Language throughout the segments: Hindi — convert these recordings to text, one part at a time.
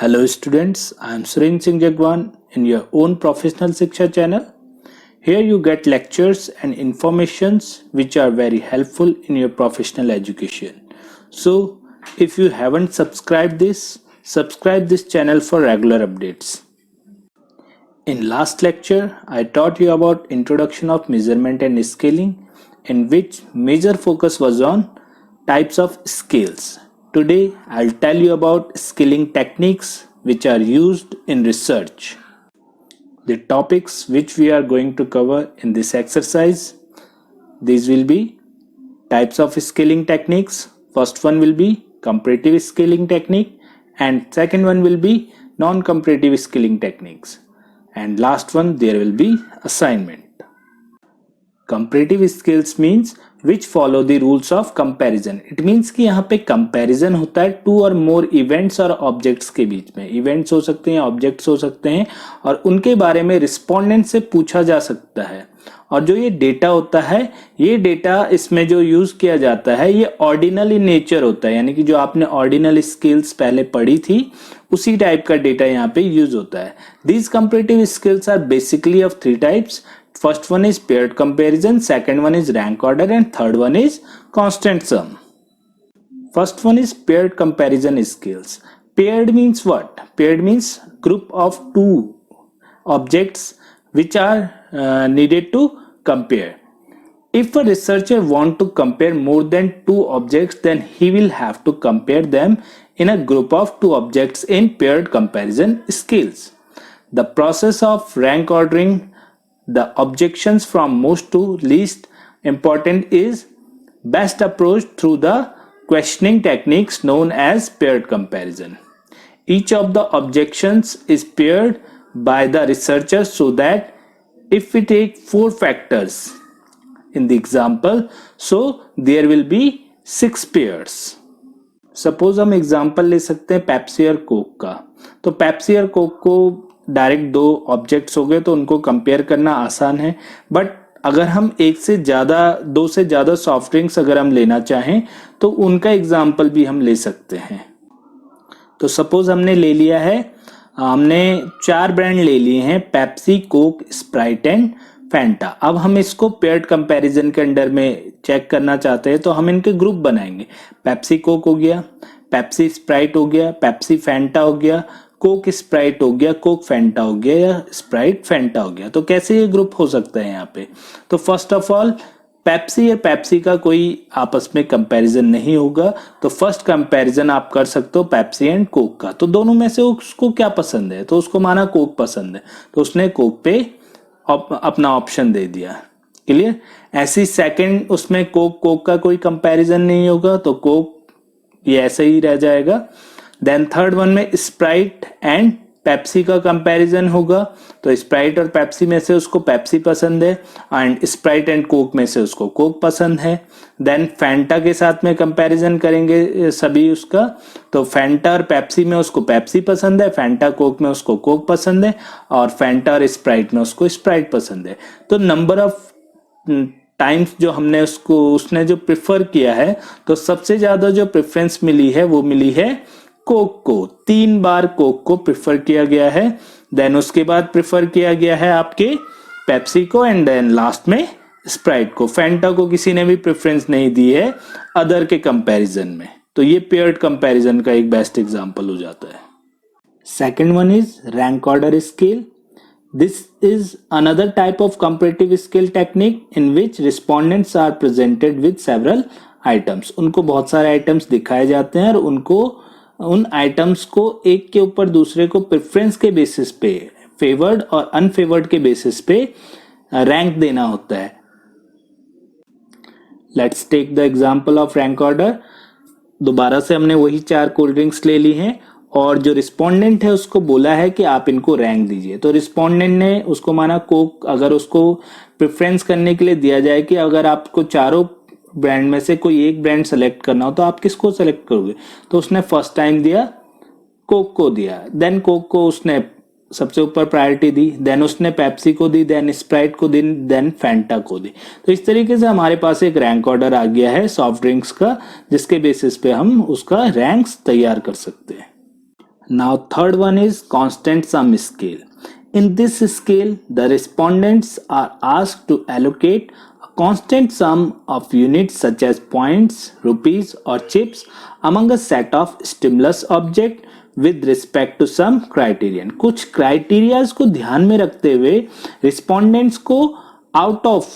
Hello students, I am Suren Singh Jagwan in your own professional Shiksha channel. Here you get lectures and informations which are very helpful in your professional education. So if you haven't subscribed this, subscribe this channel for regular updates. In last lecture, I taught you about introduction of measurement and scaling, in which major focus was on types of scales. Today, I'll tell you about scaling techniques which are used in research. The topics which we are going to cover in this exercise, these will be types of scaling techniques. First one will be comparative scaling technique and second one will be non-comparative scaling techniques. And last one there will be assignment. Comparative scales means which follow the rules of comparison. It means कि यहाँ पे comparison होता है two or more events और objects के बीच में. Events हो सकते हैं, objects हो सकते हैं और उनके बारे में respondent से पूछा जा सकता है. और जो ये डेटा होता है, ये डेटा इसमें जो यूज किया जाता है ये ऑर्डिनल इन नेचर होता है, यानी कि जो आपने ऑर्डिनल स्केल्स पहले पढ़ी थी उसी टाइप का डेटा यहाँ पे यूज होता है. These comparative scales are basically of three types. First one is paired comparison, second one is rank order and third one is constant sum. First one is paired comparison scales. Paired means what? Paired means group of two objects which are needed to compare. If a researcher want to compare more than two objects, then he will have to compare them in a group of two objects in paired comparison scales. The process of rank ordering the objections from most to least important is best approached through the questioning techniques known as paired comparison. Each of the objections is paired by the researcher so that if we take four factors in the example, so there will be 6 pairs. Suppose हम example ले सकते हैं पेप्सी और कोक का. तो पेप्सी और कोक को डायरेक्ट दो ऑब्जेक्ट्स हो गए तो उनको कंपेयर करना आसान है. बट अगर हम दो से ज्यादा सॉफ्ट ड्रिंक्स अगर हम लेना चाहें तो उनका एग्जाम्पल भी हम ले सकते हैं. तो सपोज हमने ले लिया है, हमने 4 ब्रांड ले लिए हैं, Pepsi, Coke, Sprite and Fanta. अब हम इसको पेयर्ड कंपैरिजन के अंडर में चेक करना चाहते हैं तो हम इनके ग्रुप बनाएंगे. पेप्सी कोक हो गया, पेप्सी स्प्राइट हो गया, पेप्सी फैंटा हो गया, कोक स्प्राइट हो गया, कोक फैंटा हो गया या स्प्राइट फैंटा हो गया. तो कैसे ये ग्रुप हो सकता है यहाँ पे? तो फर्स्ट ऑफ ऑल पेप्सी और पेप्सी का कोई आपस में कंपैरिजन नहीं होगा, तो फर्स्ट कंपैरिजन आप कर सकते हो पेप्सी एंड कोक का. तो दोनों में से उसको क्या पसंद है, तो उसको माना कोक पसंद है तो उसने कोक पे अपना ऑप्शन दे दिया. क्लियर? ऐसी सेकंड उसमें कोक का कोई कंपैरिजन नहीं होगा तो कोक ये ऐसे ही रह जाएगा. देन थर्ड वन में स्प्राइट एंड पेप्सी का कंपैरिजन होगा तो स्प्राइट और पेप्सी में से उसको पेप्सी पसंद है एंड स्प्राइट एंड कोक में से उसको कोक पसंद है. देन फैंटा के साथ में कंपैरिजन करेंगे सभी उसका, तो फैंटा और पेप्सी में उसको पेप्सी पसंद है, फैंटा कोक में उसको कोक पसंद है और फैंटा और स्प्राइट में उसको स्प्राइट पसंद है. तो नंबर ऑफ टाइम्स जो हमने उसने जो प्रिफर किया है, तो सबसे ज्यादा जो प्रेफरेंस मिली है वो मिली है कोक को. 3 बार कोक को प्रिफर किया गया है. देन उसके बाद प्रिफर किया गया है आपके पेप्सी को एंड देन लास्ट में स्प्राइट को. फैंटा को किसी ने भी प्रेफरेंस नहीं दी है अदर के कंपैरिजन में. तो ये पेयर्ड कंपैरिजन का एक बेस्ट एग्जांपल हो जाता है. Second one is rank order scale. This is another type of comparative scale technique in which respondents are presented with several items. उनको बहुत सारे आइटम्स दिखाए जाते हैं और उन आइटम्स को एक के ऊपर दूसरे को प्रेफरेंस के बेसिस पे, फेवर्ड और अनफेवर्ड के बेसिस पे रैंक देना होता है. Let's take the example of rank order. दोबारा से हमने वही 4 कोल्ड ड्रिंक्स ले ली हैं और जो रिस्पोंडेंट है उसको बोला है कि आप इनको रैंक दीजिए. तो रिस्पोंडेंट ने उसको माना कोक, अगर उसको प्रेफरेंस करने के लिए दिया जाए कि अगर आपको चारों ब्रांड में से कोई एक ब्रांड सेलेक्ट करना हो तो आप किसको सेलेक्ट करोगे, तो उसने फर्स्ट टाइम दिया कोक को दिया. देन कोक को उसने सबसे ऊपर प्रायोरिटी दी, देन उसने पेप्सी को दी, देन स्प्राइट को दी, देन फैंटा को दी. तो इस तरीके से हमारे पास एक रैंक ऑर्डर आ गया है सॉफ्ट ड्रिंक्स का, जिसके बेसिस पे हम उसका रैंक्स तैयार कर सकते हैं. Now third one is constant sum scale. In this scale, the respondents are asked to allocate a constant sum of units such as points, rupees or chips among a set of stimulus object with respect to some criterion. कुछ criterias को ध्यान में रखते हुए respondents को out of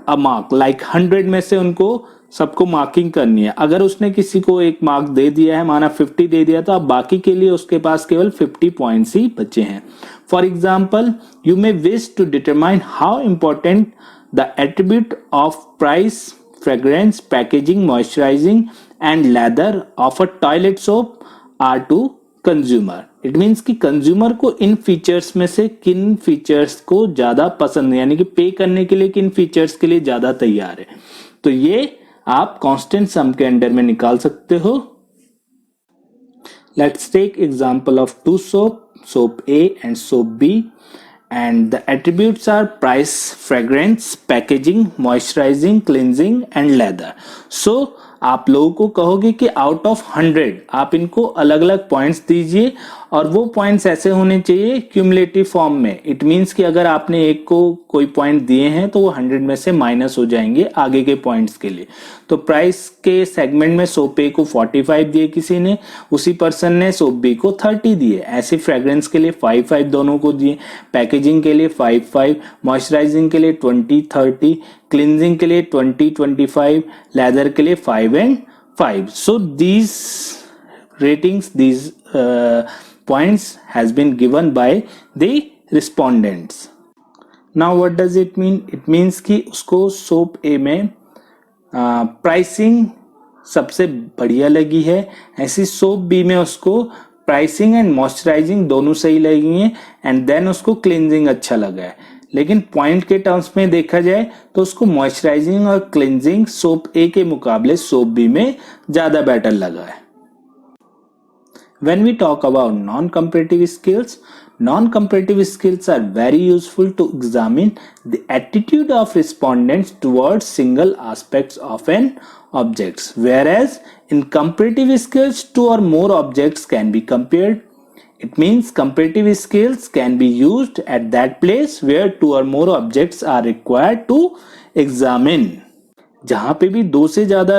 a mark like 100 में से उनको सबको मार्किंग करनी है. अगर उसने किसी को एक मार्क दे दिया है, माना 50 दे दिया, तो अब बाकी के लिए उसके पास केवल 50 पॉइंट्स ही बचे हैं. For example, you may wish to determine how important the attribute of price, fragrance, packaging, moisturising and lather of a toilet soap are to consumer. It means कि कंज्यूमर को इन फीचर्स में से किन फीचर्स को ज्यादा पसंद है, यानी कि पे करने के लिए किन फीचर्स के लिए ज्यादा तैयार है. तो ये आप कांस्टेंट सम के अंडर में निकाल सकते हो. Let's take example of two soap A and soap B, and the attributes are price, fragrance, packaging, moisturizing, cleansing and leather. So आप लोगों को कहोगे कि आउट ऑफ 100 आप इनको अलग अलग पॉइंट्स दीजिए और वो पॉइंट्स ऐसे होने चाहिए क्यूमुलेटिव फॉर्म में. इट मींस कि अगर आपने एक को कोई पॉइंट दिए हैं तो वो 100 में से माइनस हो जाएंगे आगे के पॉइंट्स के लिए. तो प्राइस के सेगमेंट में सोप ए को 45 दिए किसी ने, उसी पर्सन ने सोप बी को 30 दिए. ऐसे फ्रेग्रेंस के लिए 5 दोनों को दिए, पैकेजिंग के लिए 5, मॉइस्चराइजिंग के लिए 20, 30, क्लींजिंग के लिए 20, 25, लेदर के लिए 5 and 5. So these ratings, these points has been given by the respondents. Now what does it mean? It means कि उसको सोप ए में प्राइसिंग सबसे बढ़िया लगी है, ऐसी सोप बी में उसको प्राइसिंग एंड मॉइस्चराइजिंग दोनों सही लगी हैं, एंड देन उसको क्लींजिंग अच्छा लगा है. लेकिन पॉइंट के टर्म्स में देखा जाए तो उसको मॉइस्चराइजिंग और क्लींजिंग सोप ए के मुकाबले सोप बी में ज्यादा बेटर लगा है. When we talk about non-comparative skills are very useful to examine the attitude of respondents towards single aspects of an object, whereas in comparative skills, two or more objects can be compared. It means comparative skills can be used at that place where two or more objects are required to examine. जहां पे भी दो से ज्यादा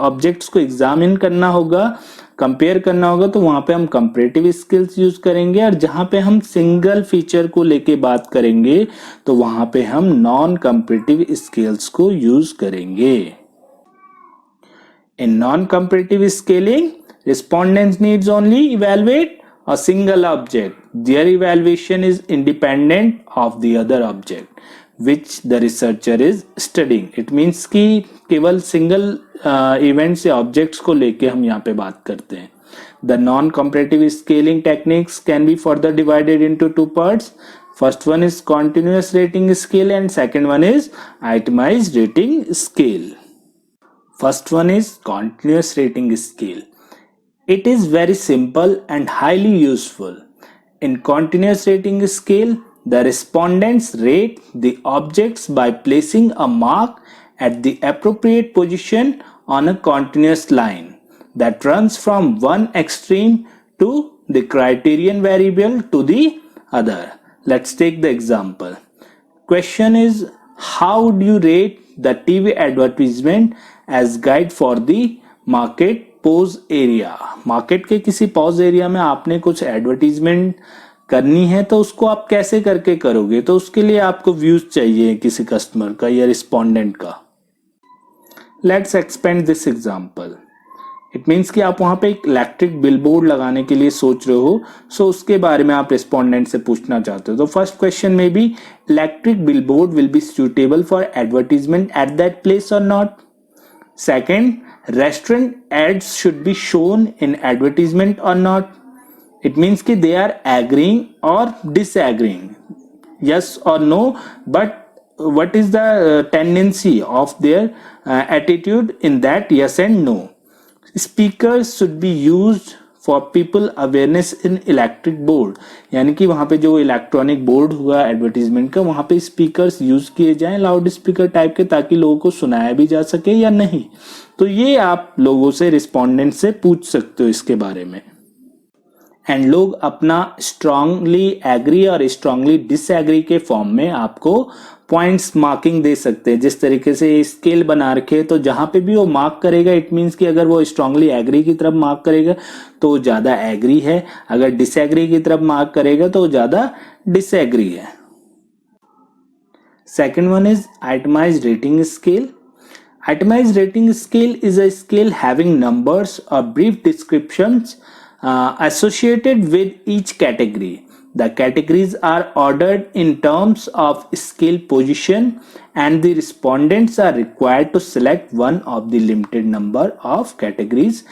ऑब्जेक्ट्स को एग्जामिन करना होगा, कंपेयर करना होगा, तो वहां पे हम कंपैरेटिव स्किल्स यूज करेंगे. और जहां पे हम सिंगल फीचर को लेके बात करेंगे तो वहां पे हम नॉन कंपैरेटिव स्किल्स को यूज करेंगे. In non comparative scaling, respondents needs only evaluate a single object. Their evaluation is independent of the other object which the researcher is studying. It means कि केवल सिंगल इवेंट्स या ऑब्जेक्ट्स को लेके हम यहाँ पे बात करते हैं. The non-comparative scaling techniques can be further divided into two parts. First one is continuous rating scale and second one is itemized rating scale. First one is continuous rating scale. It is very simple and highly useful. In continuous rating scale, the respondents rate the objects by placing a mark at the appropriate position on a continuous line that runs from one extreme to the criterion variable to the other. Let's take the example. Question is, how would you rate the TV advertisement as guide for the market pause area? Market के किसी पॉज एरिया में आपने कुछ एडवर्टीजमेंट करनी है तो उसको आप कैसे करके करोगे? तो उसके लिए आपको व्यूज चाहिए किसी कस्टमर का या रिस्पोंडेंट का. Let's expand this example. It means कि आप वहां पे एक इलेक्ट्रिक बिलबोर्ड लगाने के लिए सोच रहे हो, सो उसके बारे में आप रिस्पोंडेंट से पूछना चाहते हो. तो फर्स्ट क्वेश्चन में भी electric billboard will be suitable for advertisement at that place और not. Second, restaurant ads should be shown in advertisement or not. It means कि they are agreeing or disagreeing, yes or no, but what is the tendency of their attitude in that yes and no. Speakers should be used for people awareness in electric board. यानी कि वहां पे जो इलेक्ट्रॉनिक बोर्ड हुआ एडवर्टीजमेंट का, वहां पे स्पीकर्स यूज किए जाएं लाउड स्पीकर टाइप के, ताकि लोगों को सुनाया भी जा सके या नहीं. तो ये आप लोगों से, रिस्पोंडेंट से पूछ सकते हो इसके बारे में. एंड लोग अपना स्ट्रांगली एग्री और स्ट्रांगली डिसएग्री के फॉर्म में आपको पॉइंट्स मार्किंग दे सकते हैं। जिस तरीके से स्केल बना रखे तो जहां पे भी वो मार्क करेगा इट मीन्स कि अगर वो स्ट्रांगली एग्री की तरफ मार्क करेगा तो ज्यादा एग्री है, अगर डिसएग्री की तरफ मार्क करेगा तो ज्यादा डिसएग्री है। Second one is itemised rating scale. Itemized rating scale is a scale having numbers or brief descriptions associated with each category. The categories are ordered in terms of scale position, and the respondents are required to select one of the limited number of categories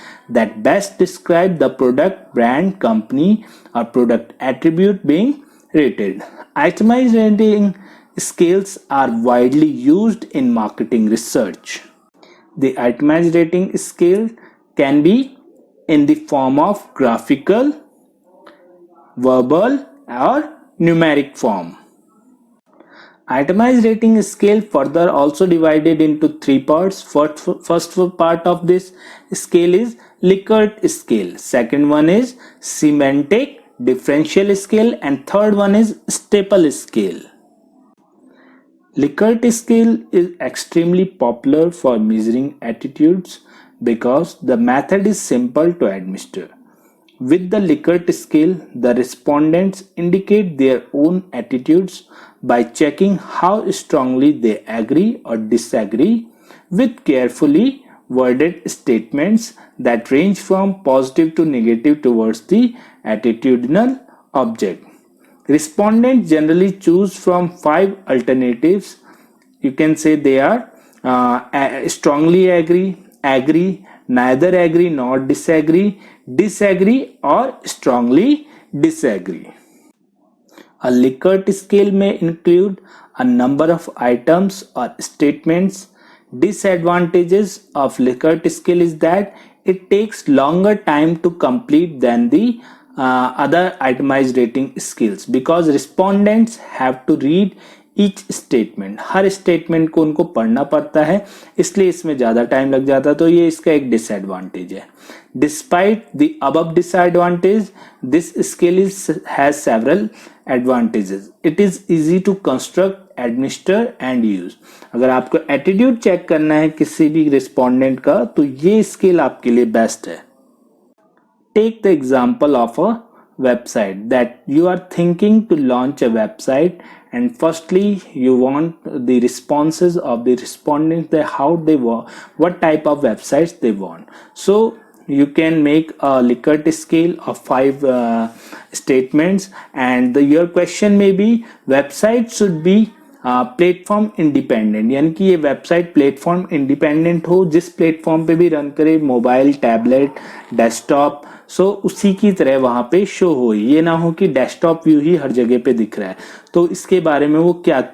that best describe the product, brand, company, or product attribute being rated. Itemized rating scales are widely used in marketing research. The itemized rating scale can be in the form of graphical, verbal, or numeric form. Itemized rating scale further also divided into three parts. First part of this scale is Likert scale. Second one is semantic differential scale, and third one is staple scale. Likert scale is extremely popular for measuring attitudes because the method is simple to administer. With the Likert scale, the respondents indicate their own attitudes by checking how strongly they agree or disagree with carefully worded statements that range from positive to negative towards the attitudinal object. Respondents generally choose from 5 alternatives. You can say they are strongly agree, neither agree nor disagree, disagree, or strongly disagree. A Likert scale may include a number of items or statements. Disadvantages of Likert scale is that it takes longer time to complete than the other itemized rating scales because respondents have to read each statement. Her statement को उनको पढ़ना पड़ता है, इसलिए इसमें ज़्यादा टाइम लग जाता है, तो ये इसका एक डिसएडवांटेज है. Despite the above disadvantage, this scale has several advantages. It is easy to construct, administer and use. अगर आपको एटीट्यूड चेक करना है किसी भी रिस्पोंडेंट का तो ये स्केल आपके लिए बेस्ट है. Take the example of a website that you are thinking to launch a website, and firstly you want the responses of the respondents, that how they want, what type of websites they want. So you can make a Likert scale of 5 statements, and your question may be website should be platform independent, यानी कि ये वेबसाइट प्लेटफॉर्म इंडिपेंडेंट हो, जिस प्लेटफॉर्म पे भी रन करे, मोबाइल, टैबलेट, डेस्कटॉप, सो उसी की तरह वहां पे शो हो. ये ना हो कि डेस्कटॉप व्यू ही हर जगह पे दिख रहा है. तो इसके बारे में वो क्या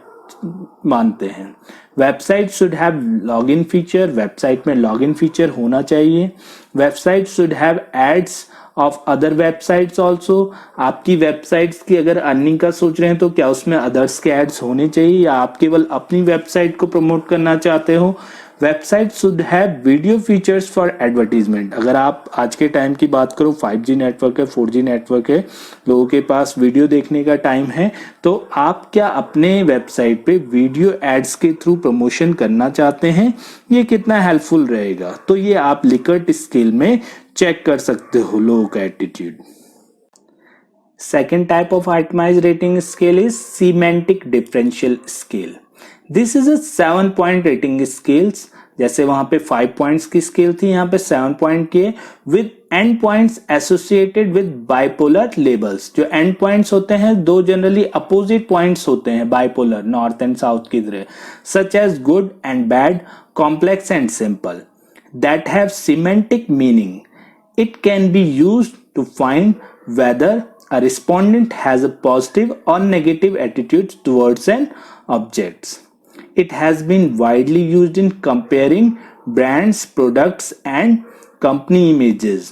मानते हैं. Website should have login feature, website में लॉगिन फीचर होना चाहिए. Website should have ads of other websites also. आपकी वेबसाइट्स की अगर अर्निंग का सोच रहे हैं तो क्या उसमें अदर्स के एड्स होने चाहिए या आप केवल अपनी वेबसाइट को प्रमोट करना चाहते हो. Website should have video features for advertisement. अगर आप आज के टाइम की बात करो, 5G नेटवर्क है, 4G नेटवर्क है, लोगों के पास वीडियो देखने का टाइम है, तो आप क्या अपने वेबसाइट पे वीडियो एड्स के थ्रू प्रमोशन करना चाहते हैं, ये कितना हेल्पफुल रहेगा. तो ये आप लिकर्ट स्केल में चेक कर सकते हो लोगों का attitude. Second type of itemized rating scale is semantic differential scale. This is a 7-point rating scales. जैसे वहां पे 5 पॉइंट्स की स्केल थी, यहाँ पे 7 पॉइंट की है, with and points associated with bipolar labels. जो एंड पॉइंट्स होते हैं, दो जनरली अपोजिट पॉइंट्स होते हैं बाइपोलर, नॉर्थ एंड साउथ की तरह, such as good and bad, complex and simple, that have semantic meaning. It can be used to find whether a respondent has a positive or negative attitude towards an object. It has been widely used in comparing brands, products, and company images.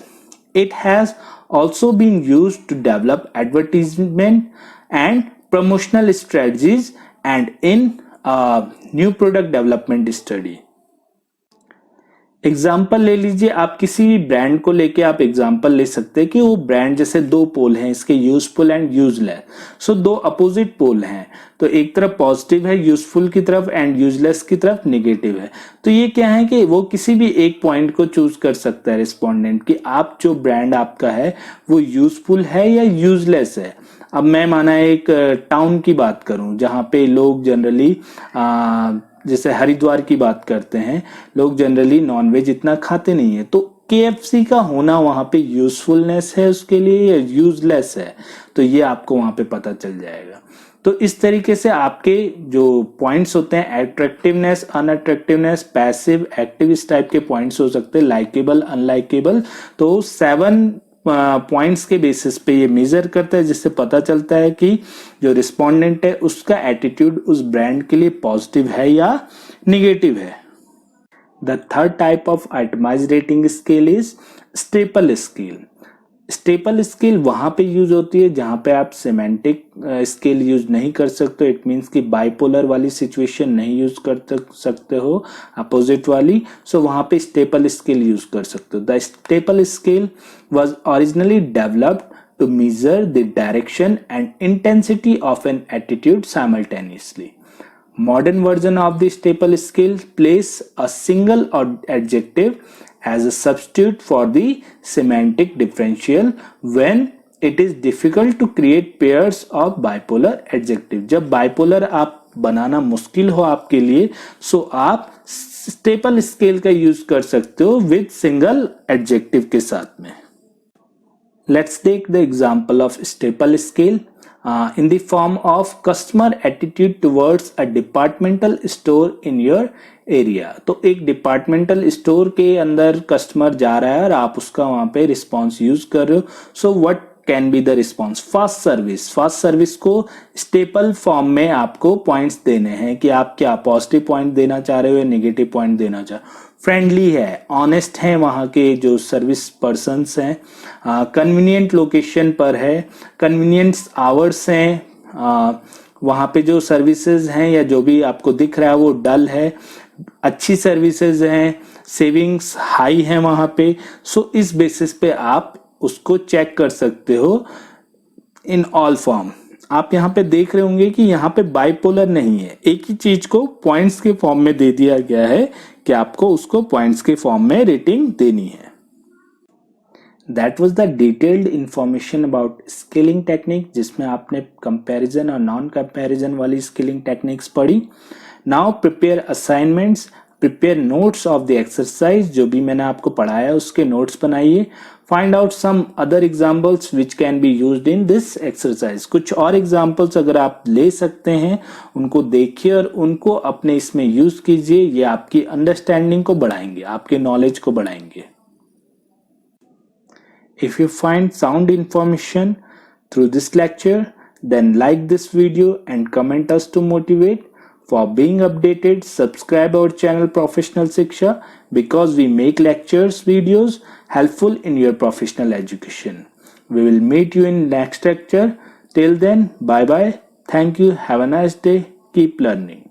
It has also been used to develop advertisement and promotional strategies and in a new product development study. Example ले लीजिए, आप किसी भी ब्रांड को लेके आप एग्जाम्पल ले सकते हैं कि वो ब्रांड जैसे दो पोल हैं इसके, यूजफुल एंड यूजलेस। सो दो अपोजिट पोल हैं, तो एक तरफ पॉजिटिव है यूजफुल की तरफ एंड यूजलेस की तरफ नेगेटिव है। तो ये क्या है कि वो किसी भी एक पॉइंट को चूज कर सकता है रिस्पोंडेंट कि आप जो ब्रांड आपका है वो यूजफुल है या यूजलेस है। अब मैं माना एक टाउन की बात करूं जहां पे लोग जनरली जैसे हरिद्वार की बात करते हैं, लोग जनरली नॉनवेज इतना खाते नहीं है, तो KFC का होना वहां पे यूजफुलनेस है उसके लिए या यूजलेस है, तो ये आपको वहां पे पता चल जाएगा। तो इस तरीके से आपके जो पॉइंट्स होते हैं, अट्रैक्टिवनेस, अनअट्रैक्टिवनेस, पैसिव, एक्टिव, इस टाइप के पॉइंट्स हो सकते हैं, लाइकेबल, अनलाइकेबल। तो 7 पॉइंट्स के बेसिस पे ये मेजर करता है, जिससे पता चलता है कि जो रिस्पोंडेंट है उसका एटीट्यूड उस ब्रांड के लिए पॉजिटिव है या निगेटिव है। The third type of itemised rating scale is staple scale. Staple scale वहां पे यूज होती है जहां पे आप सिमेंटिक स्केल यूज नहीं कर सकते। इट मींस कि बाइपोलर वाली सिचुएशन नहीं यूज कर सकते हो, अपोजिट वाली, सो वहां पे स्टेपल स्केल यूज कर सकते हो। The Stapel scale was originally developed to measure the direction and intensity of an attitude simultaneously. Modern version of the staple scale place a single adjective as a substitute for the semantic differential when it is difficult to create pairs of bipolar adjective। जब bipolar आप बनाना मुश्किल हो आपके लिए, सो आप स्टेपल स्केल का यूज कर सकते हो विद सिंगल एडजेक्टिव के साथ में। Let's take the example of staple scale in the form of customer attitude towards a departmental store in your area। तो एक डिपार्टमेंटल स्टोर के अंदर कस्टमर जा रहा है और आप उसका वहां पे रिस्पॉन्स यूज कर रहे हो। So what can be the response? Fast service. Fast service को स्टेपल फॉर्म में आपको पॉइंट्स देने हैं कि आप क्या पॉजिटिव पॉइंट देना चाह रहे हो या नेगेटिव पॉइंट देना चाह रहे हो। फ्रेंडली है, ऑनेस्ट है वहाँ के जो सर्विस पर्सन्स हैं, कन्वीनियंट लोकेशन पर है, कन्वीनियंस आवर्स हैं, वहाँ पे जो सर्विसेज हैं या जो भी आपको दिख रहा है वो डल है, अच्छी सर्विसेज हैं, सेविंग्स हाई है वहाँ पे। सो इस बेसिस पे आप उसको चेक कर सकते हो इन ऑल फॉर्म। आप यहाँ पे देख रहे होंगे कि यहाँ पे बाइपोलर नहीं है, एक ही चीज को पॉइंट्स के फॉर्म में दे दिया गया है कि आपको उसको पॉइंट्स के फॉर्म में रेटिंग देनी है। That was the detailed information about scaling technique, जिसमें आपने कंपैरिजन और नॉन कंपैरिजन वाली स्केलिंग टेक्निक्स पढ़ी। Now prepare assignments, prepare notes of the exercise, जो भी मैंने आपको पढ़ाया उसके नोट्स बनाइए। Find out some other examples which can be used in this exercise. कुछ और एग्जाम्पल्स अगर आप ले सकते हैं उनको देखिए और उनको अपने इसमें यूज कीजिए। ये आपकी अंडरस्टैंडिंग को बढ़ाएंगे, आपके नॉलेज को बढ़ाएंगे। If you find sound information through this lecture, then like this video and comment us to motivate. For being updated, subscribe our channel Professional Shiksha, because we make lectures videos helpful in your professional education. We will meet you in next lecture. Till then, bye bye. Thank you. Have a nice day. Keep learning.